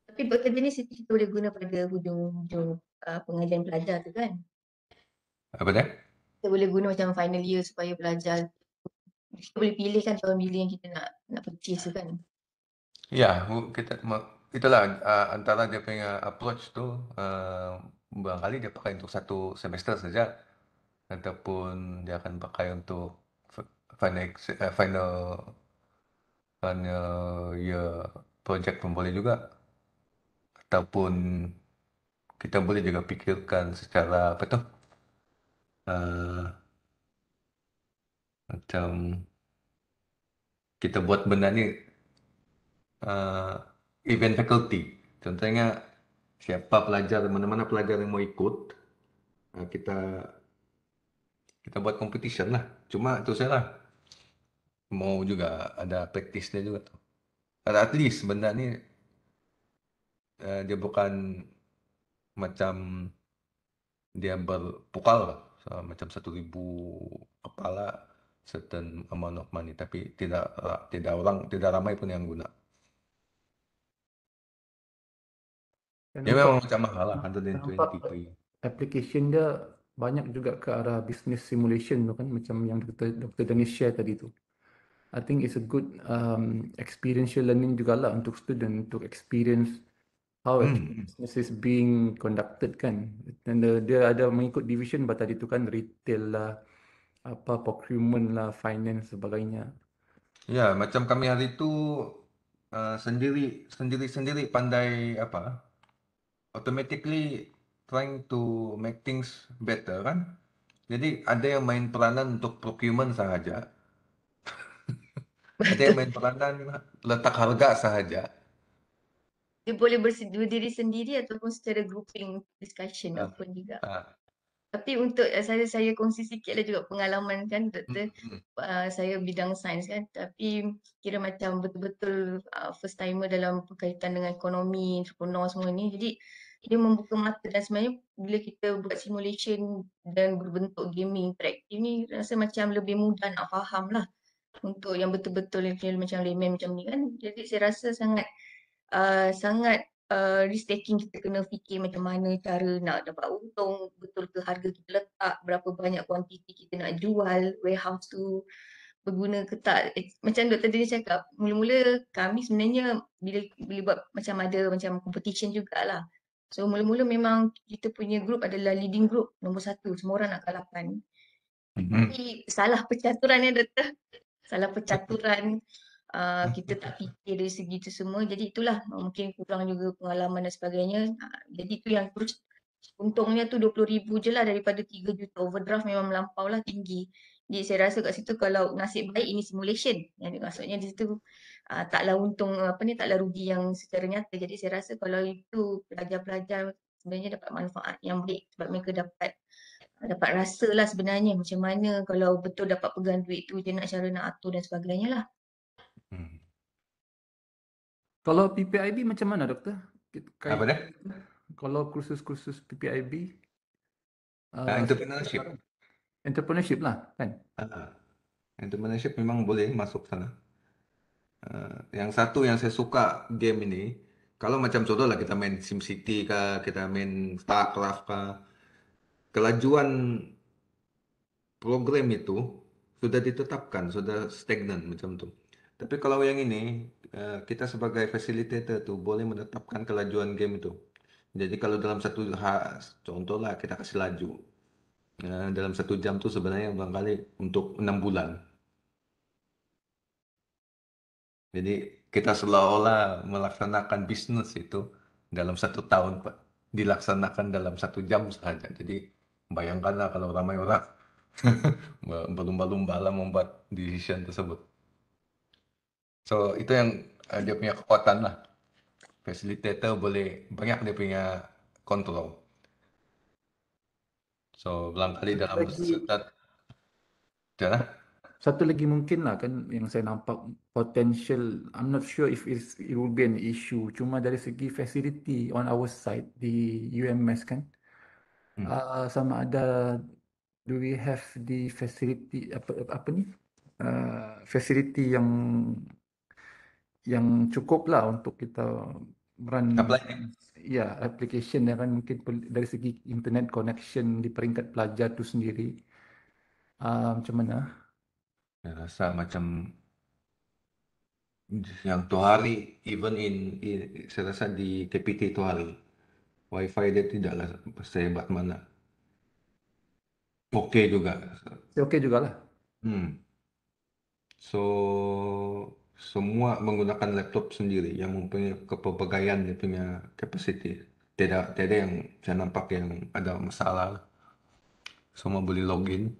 Tapi doktor jenis kita boleh guna pada hujung-hujung pengajian pelajar tu kan. Apa dia? Kita boleh guna macam final year supaya pelajar kita boleh pilih kan tahun bila yang kita nak purchase tu kan. Ya, itulah antara dia punya approach tu, barangkali dia pakai untuk satu semester saja ataupun dia akan pakai untuk final year project pun boleh juga, ataupun kita boleh juga fikirkan secara apa tu, macam kita buat benda ni event faculty. Contohnya siapa pelajar, mana-mana pelajar yang mau ikut, kita buat competition lah. Cuma itu saya lah, mau juga ada practice dia juga tu. At least benda ni dia bukan macam dia berpukal lah. Macam 1,000 kepala certain amount of money, tapi tidak ramai pun yang guna. Dia memang macam mahal lah 120 per year. Application dia banyak juga ke arah business simulation tu kan, macam yang Dr. Danish share tadi tu. I think it's a good experiential learning jugalah untuk student, untuk experience how business is being conducted kan. Dan dia ada mengikut division tadi tu kan, retail lah, procurement lah, finance sebagainya. Ya, macam kami hari tu sendiri pandai automatically trying to make things better kan. Jadi ada yang main peranan untuk procurement sahaja. Ada yang main peranan letak harga sahaja. Dia boleh berdiri sendiri ataupun secara grouping discussion pun juga. Tapi untuk saya kongsi sikit lah juga pengalaman kan doktor. Saya bidang sains kan, tapi kira macam betul-betul first timer dalam berkaitan dengan ekonomi, entrepreneur semua ni. Jadi dia membuka mata dan sebenarnya bila kita buat simulation dan berbentuk gaming interaktif ni rasa macam lebih mudah nak faham lah untuk yang betul-betul macam layman macam ni kan. Jadi saya rasa sangat risk taking, kita kena fikir macam mana cara nak dapat untung, betul ke harga kita letak, berapa banyak kuantiti kita nak jual, warehouse tu berguna ke tak. Macam Dr. Dini cakap, mula-mula kami sebenarnya bila buat macam ada macam competition jugalah. So mula-mula memang kita punya group adalah leading group, nombor 1, semua orang nak kalahkan. Tapi salah percaturan ya doktor, salah percaturan. Kita tak fikir dari segi itu semua. Jadi itulah mungkin kurang juga pengalaman dan sebagainya. Jadi itu yang terus untungnya tu 20,000 je lah daripada 3 juta. Overdraft memang melampau lah tinggi. Jadi saya rasa kat situ kalau nasib baik ini simulation. Yang maksudnya di situ taklah untung taklah rugi yang secara nyata. Jadi saya rasa kalau itu pelajar-pelajar sebenarnya dapat manfaat yang baik sebab mereka dapat rasa lah sebenarnya macam mana kalau betul dapat pegang duit tu je nak cara nak atur dan sebagainya lah. Kalau PPIB macam mana doktor? Apa dia? Kalau kursus-kursus PPIB? Entrepreneurship. Entrepreneurship lah kan? Entrepreneurship memang boleh masuk sana. Yang satu yang saya suka game ini, kalau macam contoh lah kita main SimCity kah, kita main StarCraft kah, kelajuan program itu sudah ditetapkan, sudah stagnan macam tu. Tapi kalau yang ini, kita sebagai facilitator tu boleh menetapkan kelajuan game itu. Jadi kalau dalam contoh lah kita kasih laju, dalam 1 jam tu sebenarnya barangkali untuk 6 bulan. Jadi kita seolah-olah melaksanakan bisnis itu dalam 1 tahun, Pak. Dilaksanakan dalam 1 jam saja. Jadi bayangkanlah kalau ramai orang berlumba-lumba lah membuat decision tersebut. So itu yang dia punya kekuatan lah. Facilitator boleh banyak dia punya kontrol. So barangkali Satu dalam lagi, satu lagi mungkin lah kan yang saya nampak potential. I'm not sure if it will be an issue. Cuma dari segi facility on our side di UMS kan, sama ada do we have the facility apa ni facility yang cukup lah untuk kita run apply ya application yang kan mungkin dari segi internet connection di peringkat pelajar tu sendiri macam mana? saya rasa macam yang tu hari even saya rasa di TPT tu hari wifi dia tidaklah sehebat mana. Okey juga. Okey jugalah. So semua menggunakan laptop sendiri yang mempunyai kepelbagaian dia punya capacity. Tidak yang saya nampak yang ada masalah. Semua boleh login.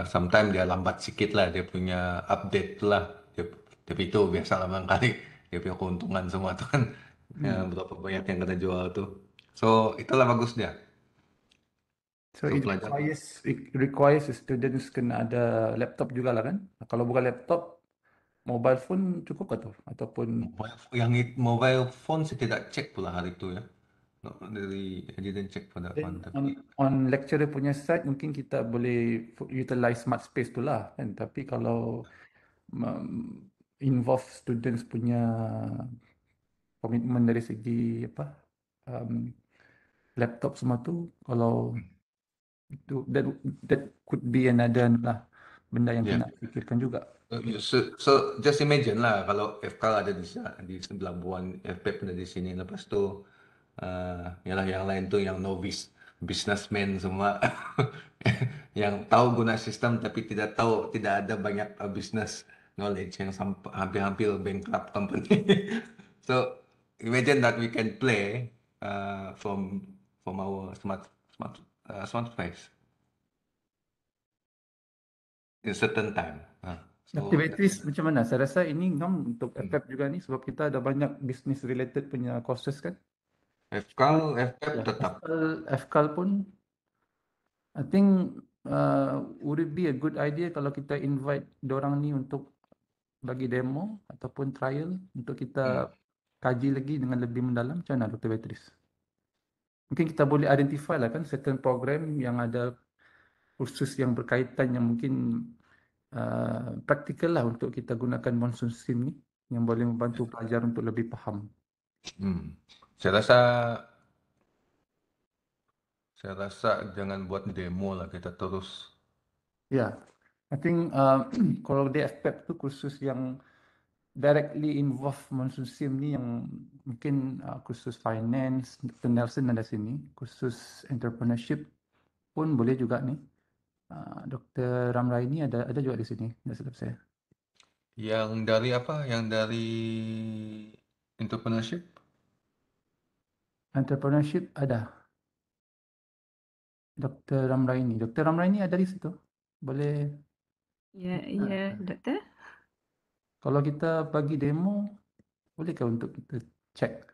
Sometimes dia lambat sikit lah dia punya update tu lah. Tapi itu biasa lah barangkali. Dia punya keuntungan semua tu kan. Berapa banyak yang kena jual tu. So itulah bagus dia. So So it pelajar requires students kena ada laptop jugalah kan? Kalau bukan laptop, mobile phone cukup atau ataupun mobile phone saya tidak cek pula hari tu ya. No, I didn't check for that one. on, on lecturer punya side mungkin kita boleh utilize smart space tu lah kan. Tapi kalau involve students punya komitmen dari segi apa laptop semua tu, kalau itu that could be another lah benda yang kena fikirkan juga. So just imagine lah kalau FKAL ada di sebelah buan, FPEP ada di sini. Lepas tu yalah yang lain tu yang novice, businessman semua yang tahu guna sistem tapi tidak ada banyak business knowledge yang hampir-hampir bankrupt company. So imagine that we can play from our smart device in certain time. So Activities macam mana? Saya rasa ini untuk FPEP juga ni sebab kita ada banyak business related punya courses kan. FKAL, FPEP tetap. FKAL pun I think would it be a good idea kalau kita invite dorang ni untuk bagi demo ataupun trial untuk kita kaji lagi dengan lebih mendalam. Macam mana Dr. Beatrice? Mungkin kita boleh identify lah kan certain program yang ada kursus yang berkaitan yang mungkin praktikal lah untuk kita gunakan monsoon sim ni yang boleh membantu pelajar untuk lebih faham. Saya rasa jangan buat demo lah, kita terus. Ya, I think kalau di FPEP tu kursus yang directly involve monsoon sim ni yang mungkin kursus finance, Dr. Nelson ada sini, kursus entrepreneurship pun boleh juga ni. Dr. Ramraini ada juga di sini, dah silap saya. Yang dari apa? Yang dari entrepreneurship? Entrepreneurship ada. Dr. Ramraini. Dr. Ramraini ada di situ. Boleh. Ya, doktor. Kalau kita bagi demo, bolehkah untuk kita cek?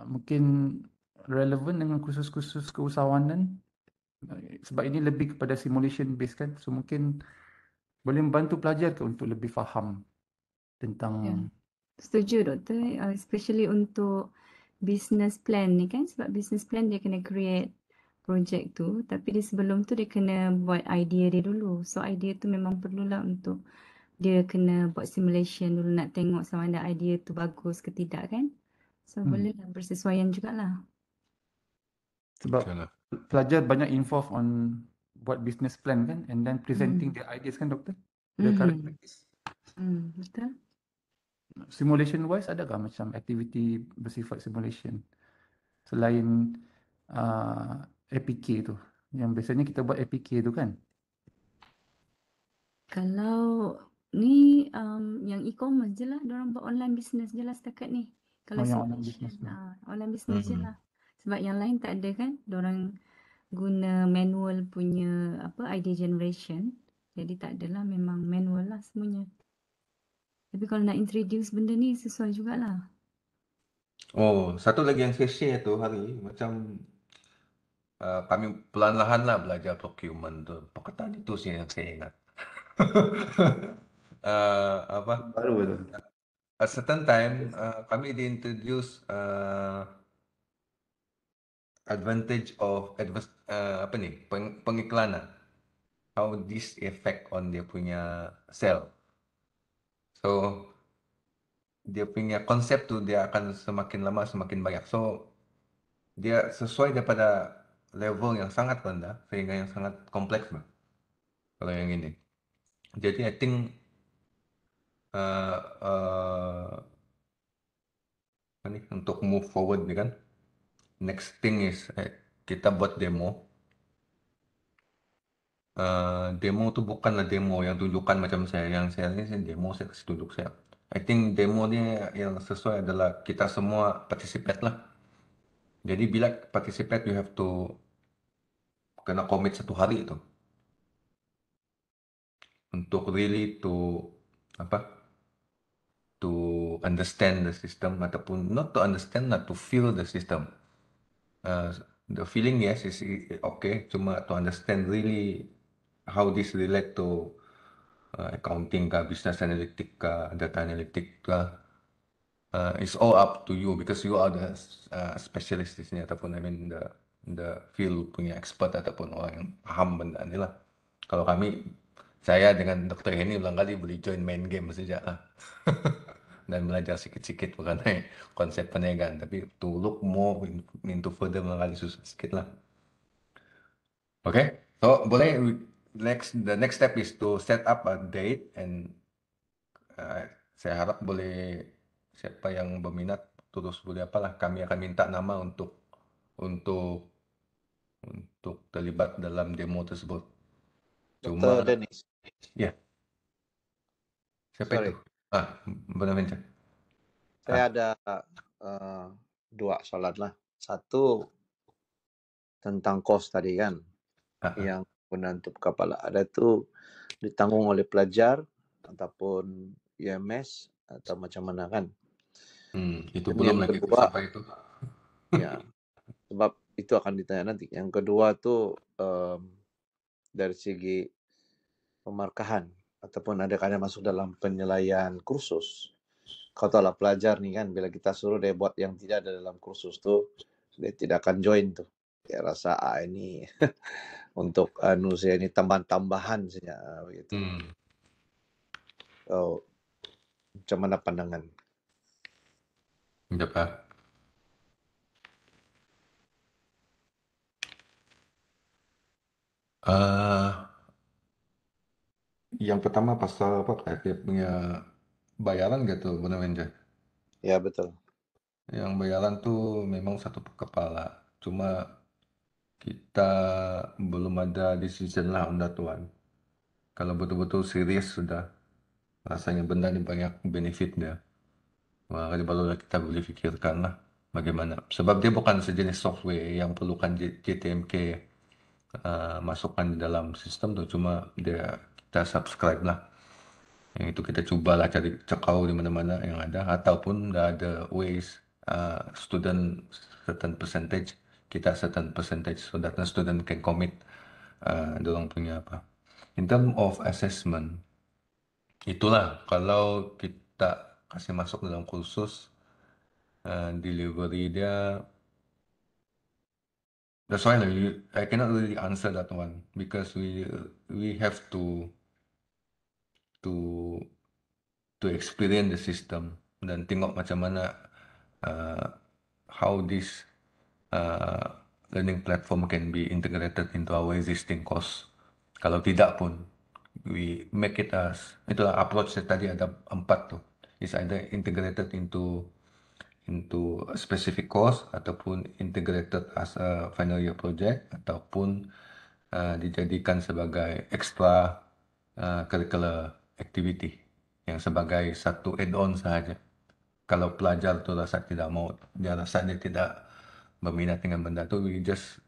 Mungkin relevan dengan kursus-kursus keusahawanan. Sebab ini lebih kepada simulation based kan. So mungkin boleh membantu pelajar ke untuk lebih faham tentang Setuju doktor, especially untuk business plan ni kan, sebab business plan dia kena create project tu, tapi dia sebelum tu dia kena buat idea dia dulu. So idea tu memang perlulah untuk dia kena buat simulation dulu nak tengok sama ada idea tu bagus ke tidak kan. So bolehlah bersesuaian jugalah. sebab pelajar banyak involved on buat business plan kan and then presenting their ideas kan doktor? The current practice. Betul. Simulation wise adakah macam aktiviti bersifat simulation selain APK tu? Yang biasanya kita buat APK tu kan? Kalau ni yang e-commerce je lah, diorang buat online business je lah setakat ni. Kalau yang online business simulation, online business je lah. Sebab yang lain tak ada kan, diorang guna manual punya idea generation. Jadi tak adalah, memang manual lah semuanya. Tapi kalau nak introduce benda ni sesuai jugalah. Oh, satu lagi yang saya share tu hari macam kami perlahan-lahan lah belajar procurement tu. Perkataan itu sih yang saya ingat. Apa? Baru itu. A certain time kami diintroduce advantage of apa ni pengiklanan. How this effect on dia punya sale. So dia punya konsep tu dia akan semakin lama semakin banyak. So dia sesuai daripada level yang sangat rendah sehingga yang sangat kompleks lah. Kalau yang ini. Jadi I think apa ni, untuk move forward ni kan. Next thing is kita buat demo. Demo tu bukanlah demo yang tunjukkan macam saya. Yang saya ni demo saya kasih tunjuk saya. I think demo ni yang sesuai adalah kita semua participate lah. Jadi bila participate you have to kena commit 1 hari tu. Untuk really to understand the system ataupun not to understand lah, to feel the system. The feeling yes is okay, cuma to understand really how this relate to accounting kah, business analytic kah, data analytic kah. It's all up to you because you are the specialist di sini ataupun I mean the field punya expert ataupun orang yang paham benda ni lah. Kalau saya dengan Dr. Henny ulang kali boleh join main game saja lah. Dan belajar sikit-sikit mengenai konsep perniagaan. Tapi to look more into further mengenai susah sikit lah. Okay, so boleh the next step is to set up a date and saya harap boleh siapa yang berminat terus boleh apalah kami akan minta nama untuk terlibat dalam demo tersebut. Cuma Dr. Dennis, ya. Siapa sorry, itu? Bonaventure. saya ada 2 soalan lah. Satu tentang kos tadi kan, yang penutup kepala ada tu ditanggung oleh pelajar ataupun UMS atau macam mana kan? Itu Dan belum yang lagi kedua, sampai itu. ya, sebab itu akan ditanya nanti. Yang kedua tu dari segi pemarkahan ataupun adakah masuk dalam penilaian kursus. Kau tahu lah pelajar nih kan, bila kita suruh dia buat yang tidak ada dalam kursus tu, dia tidak akan join tuh. Dia rasa ini untuk saya ini tambahan saja begitu. So, macam mana pandangan? Dapat. Yang pertama pasal apa? Dia punya bayaran gitu, Bonaventure. Ya betul. Yang bayaran tuh memang satu kepala. Cuma kita belum ada decision lah on that one. Kalau betul-betul serius sudah, rasanya benda ini banyak benefit dia. Maka baru kita boleh fikirkan lah bagaimana. Sebab dia bukan sejenis software yang perlukan JTMK masukkan di dalam sistem tu. Cuma kita subscribe lah. Yang itu kita cubalah cari cekau di mana-mana yang ada. Ataupun dah ada ways student certain percentage, kita certain percentage so that the student can commit dorang punya apa. In term of assessment, itulah kalau kita kasih masuk dalam kursus delivery dia, that's why I cannot really answer that one because we have to experience the system dan tengok macam mana how this learning platform can be integrated into our existing course. Kalau tidak pun, we make it as, itulah approach tadi ada 4 tu. It's either integrated into a specific course ataupun integrated as a final year project ataupun dijadikan sebagai extra curricular activity yang sebagai satu add-on sahaja. Kalau pelajar tu rasa tidak mau, dia rasa dia tidak berminat dengan benda tu, we just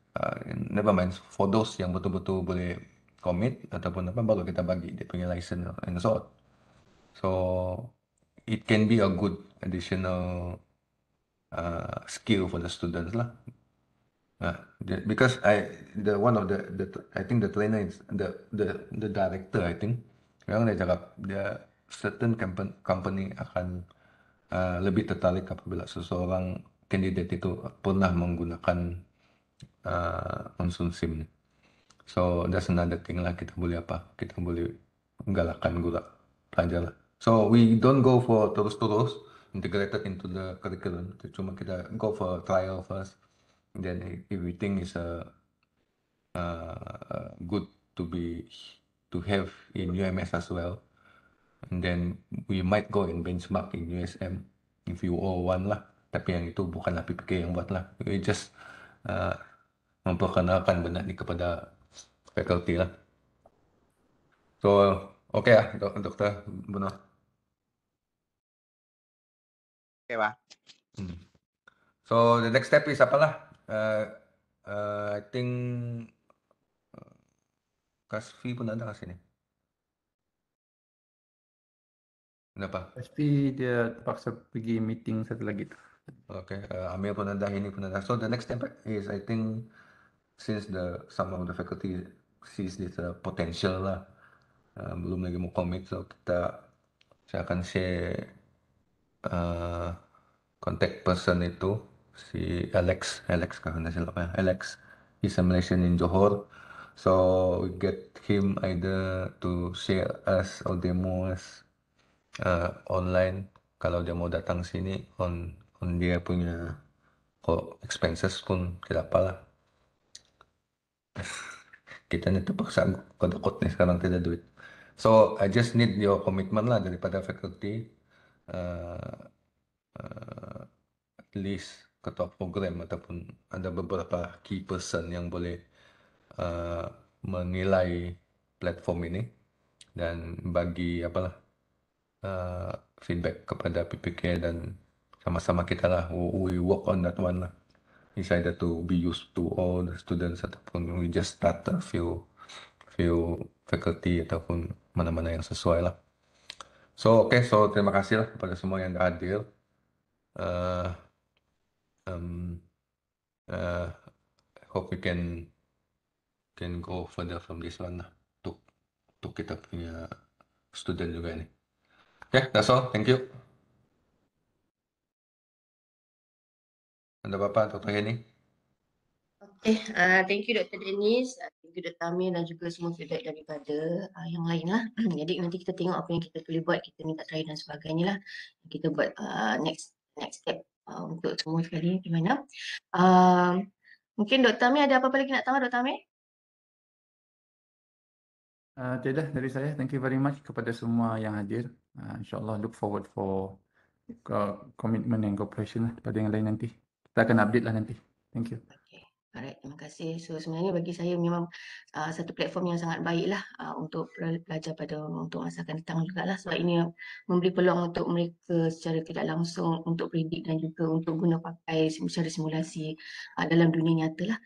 never mind. For those yang betul-betul boleh commit ataupun apa, baru kita bagi dia punya license and so on. So it can be a good additional skill for the students lah. Because one of the I think the trainer is the director, I think. Memang dia cakap dia certain company akan lebih tertarik apabila seseorang kandidat itu pernah menggunakan Monsoon Sim. So that's another thing lah, kita boleh galakkan gula pelajar lah. So we don't go for terus-terus integrated into the curriculum. Cuma kita go for trial first. Then if we think it's good to have in UMS as well, and then we might go and benchmark in USM if you all want lah. Tapi yang itu bukanlah PPK yang buat lah. We just memperkenalkan benda ni kepada faculty lah. So okay lah, Dr. Bruno. Okay, Pak. So the next step is apalah? I think Kasfi pun ada kat sini. Kenapa? Pasti dia terpaksa pergi meeting satu lagi tu. Okay, Amir pun ada, ini pun ada. So the next step is, I think, since some of the faculty sees this potential lah, belum lagi mau commit, so saya akan share contact person itu, si Alex kalau tidak silap ya, Alex. He's a Malaysian in Johor, so we get him either to share us or demo us online kalau dia mau datang sini on dia punya expenses pun tidak apa lah. Kita ni terpaksa kodok ni sekarang tidak duit. So I just need your commitment lah daripada faculty, at least ketua program ataupun ada beberapa key person yang boleh menilai platform ini dan bagi feedback kepada PPK dan sama-sama kita lah, we work on that one lah. It's either to be used to all the students ataupun we just start a few faculty ataupun mana-mana yang sesuai lah. So okay, so terima kasih lah kepada semua yang hadir. I hope we can go further from this one lah, untuk kita punya student juga ni. Okay, that's all. Thank you. Ada apa-apa, Dr. Henny? Okay, thank you Dr. Dennis, thank you Dr. Amir dan juga semua feedback daripada yang lain lah. Jadi nanti kita tengok apa yang kita boleh buat, kita minta try dan sebagainya lah. Kita buat next step untuk semua sekali di mana. Mungkin Dr. Amir ada apa-apa lagi nak tambah, Dr. Amir? Tidak dari saya. Thank you very much kepada semua yang hadir. InsyaAllah look forward for commitment and cooperation pada yang lain nanti. Kita akan update lah nanti. Thank you. Okay. Alright, terima kasih. So sebenarnya bagi saya memang satu platform yang sangat baik lah untuk pelajar untuk masa akan datang jugalah, sebab ini memberi peluang untuk mereka secara tidak langsung untuk predict dan juga untuk guna pakai secara simulasi dalam dunia nyata lah.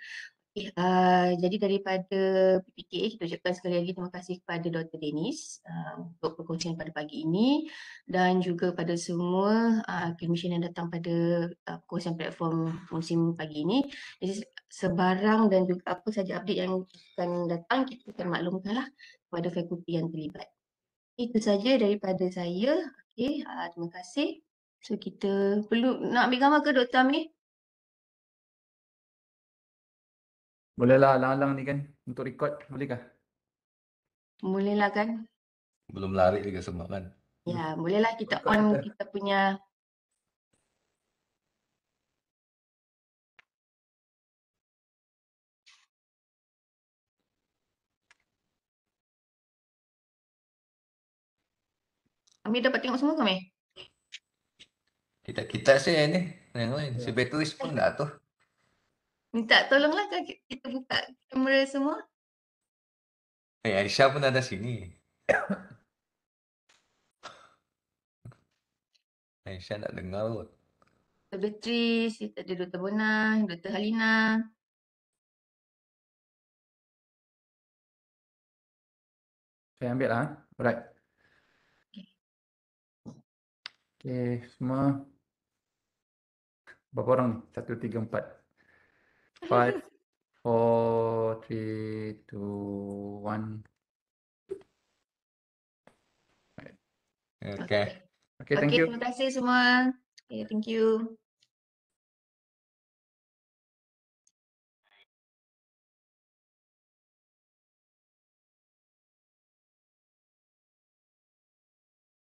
Jadi daripada PPKA kita ucapkan sekali lagi terima kasih kepada Dr. Dennis untuk perkongsian pada pagi ini dan juga pada semua clinician yang datang pada perkongsian platform musim pagi ini. Jadi sebarang dan juga apa saja update yang akan datang kita akan maklumkanlah kepada fakulti yang terlibat. Itu saja daripada saya. Okey, terima kasih. So kita perlu nak ambil gambar ke Dr. Amir? Bolehlah alang-alang ni kan untuk record, bolehkah? Bolehlah kan? Belum lari juga semua kan? Ya, bolehlah kita Record on kita. kita punya Amir dapat tengok semua ke Amir? Kita sih ini, yang lain. Si Beatrice pun dah tu. Minta tolonglah kita buka kamera semua. Aisyah pun ada sini. Aisyah nak dengar kot. Dr. Beatrice, kita ada Dr. Bona, Dr. Halina. Saya ambil lah. Alright. Okay, semua. Berapa orang ni? 1, 3, 4. 5, 4, 3, 2, 1. Okay. Okay. Okay, thank Okay, you. terima kasih semua. Okay, thank you.